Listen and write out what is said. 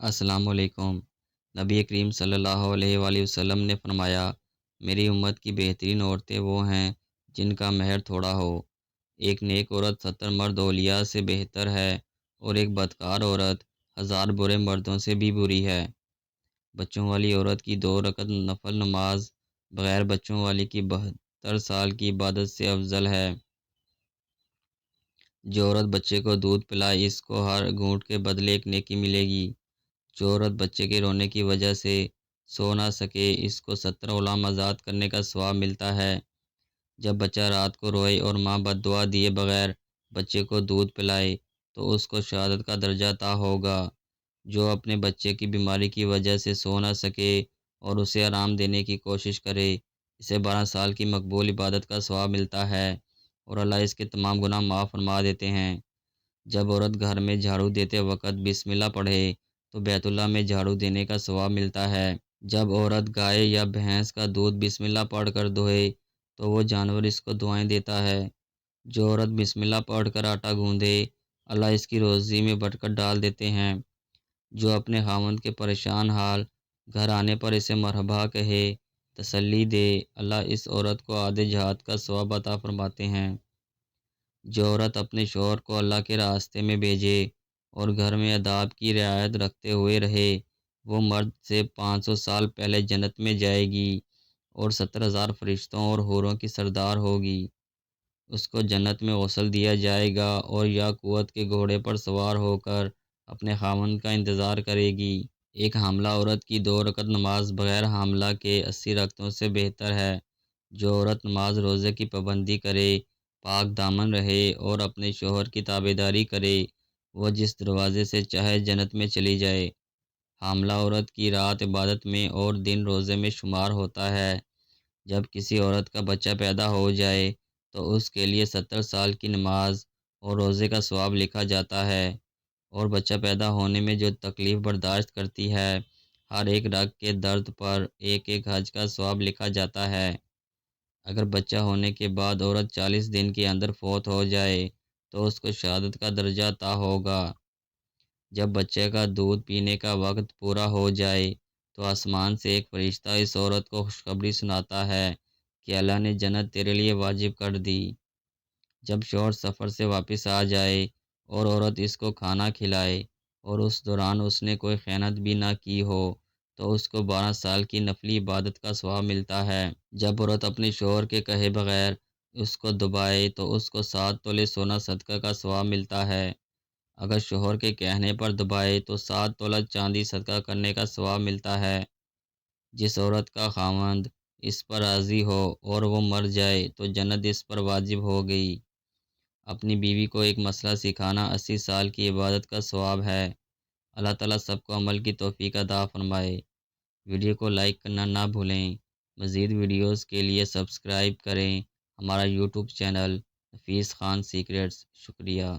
السلام علیکم۔ نبی کریم صلی اللہ علیہ وآلہ وسلم نے فرمایا، میری امت کی بہترین عورتیں وہ ہیں جن کا مہر تھوڑا ہو۔ ایک نیک عورت 70 مرد اولیاء سے بہتر ہے اور ایک بدکار عورت 1000 برے مردوں سے بھی بری ہے۔ بچوں والی عورت کی 2 رکعت نفل نماز بغیر بچوں والی کی 72 سال کی عبادت سے افضل ہے۔ جو عورت بچے کو دودھ پلائے اس کو ہر گھونٹ کے بدلے ایک نیکی ملے گی۔ جو عورت بچے کے رونے کی وجہ سے سو نہ سکے اس کو 17 غلام آزاد کرنے کا ثواب ملتا ہے۔ جب بچہ رات کو روئے اور ماں بد دعا دیے بغیر بچے کو دودھ پلائے تو اس کو شہادت کا درجہ عطا ہوگا۔ جو اپنے بچے کی بیماری کی وجہ سے سو نہ سکے اور اسے آرام دینے کی کوشش کرے اسے 12 سال کی مقبول عبادت کا ثواب ملتا ہے اور اللہ اس کے تمام گناہ معاف فرما دیتے ہیں۔ جب عورت گھر میں جھاڑو دیتے وقت بسم اللہ پڑھے تو بیت اللہ میں جھاڑو دینے کا ثواب ملتا ہے۔ جب عورت گائے یا بھینس کا دودھ بسم اللہ پڑھ کر دھوئے تو وہ جانور اس کو دعائیں دیتا ہے۔ جو عورت بسم اللہ پڑھ کر آٹا گوندے اللہ اس کی روزی میں برکت ڈال دیتے ہیں۔ جو اپنے خاوند کے پریشان حال گھر آنے پر اسے مرحبا کہے تسلی دے اللہ اس عورت کو آدھے جہاد کا ثواب عطا فرماتے ہیں۔ جو عورت اپنے شوہر کو اللہ کے راستے میں بھیجے اور گھر میں آداب کی رعایت رکھتے ہوئے رہے وہ مرد سے 500 سال پہلے جنت میں جائے گی اور 70,000 فرشتوں اور حوروں کی سردار ہوگی۔ اس کو جنت میں غسل دیا جائے گا اور یاقوت کے گھوڑے پر سوار ہو کر اپنے خاوند کا انتظار کرے گی۔ ایک حاملہ عورت کی 2 رکعت نماز بغیر حاملہ کے 80 رکعتوں سے بہتر ہے۔ جو عورت نماز روزے کی پابندی کرے پاک دامن رہے اور اپنے شوہر کی تابعداری کرے وہ جس دروازے سے چاہے جنت میں چلی جائے۔ حاملہ عورت کی رات عبادت میں اور دن روزے میں شمار ہوتا ہے۔ جب کسی عورت کا بچہ پیدا ہو جائے تو اس کے لیے 70 سال کی نماز اور روزے کا ثواب لکھا جاتا ہے اور بچہ پیدا ہونے میں جو تکلیف برداشت کرتی ہے ہر ایک رگ کے درد پر ایک ایک حج کا ثواب لکھا جاتا ہے۔ اگر بچہ ہونے کے بعد عورت 40 دن کے اندر فوت ہو جائے تو اس کو شہادت کا درجہ عطا ہوگا۔ جب بچے کا دودھ پینے کا وقت پورا ہو جائے تو آسمان سے ایک فرشتہ اس عورت کو خوشخبری سناتا ہے کہ اللہ نے جنت تیرے لیے واجب کر دی۔ جب شوہر سفر سے واپس آ جائے اور عورت اس کو کھانا کھلائے اور اس دوران اس نے کوئی خیانت بھی نہ کی ہو تو اس کو 12 سال کی نفلی عبادت کا ثواب ملتا ہے۔ جب عورت اپنے شوہر کے کہے بغیر اس کو دبائے تو اس کو 7 تولے سونا صدقہ کا ثواب ملتا ہے۔ اگر شوہر کے کہنے پر دبائے تو 7 تولہ چاندی صدقہ کرنے کا ثواب ملتا ہے۔ جس عورت کا خاوند اس پر راضی ہو اور وہ مر جائے تو جنت اس پر واجب ہو گئی۔ اپنی بیوی کو ایک مسئلہ سکھانا 80 سال کی عبادت کا ثواب ہے۔ اللہ تعالیٰ سب کو عمل کی توفیق عطا فرمائے۔ ویڈیو کو لائک کرنا نہ بھولیں۔ مزید ویڈیوز کے لیے سبسکرائب کریں ہمارا یوٹیوب چینل نفیس خان سیکریٹس۔ شکریہ۔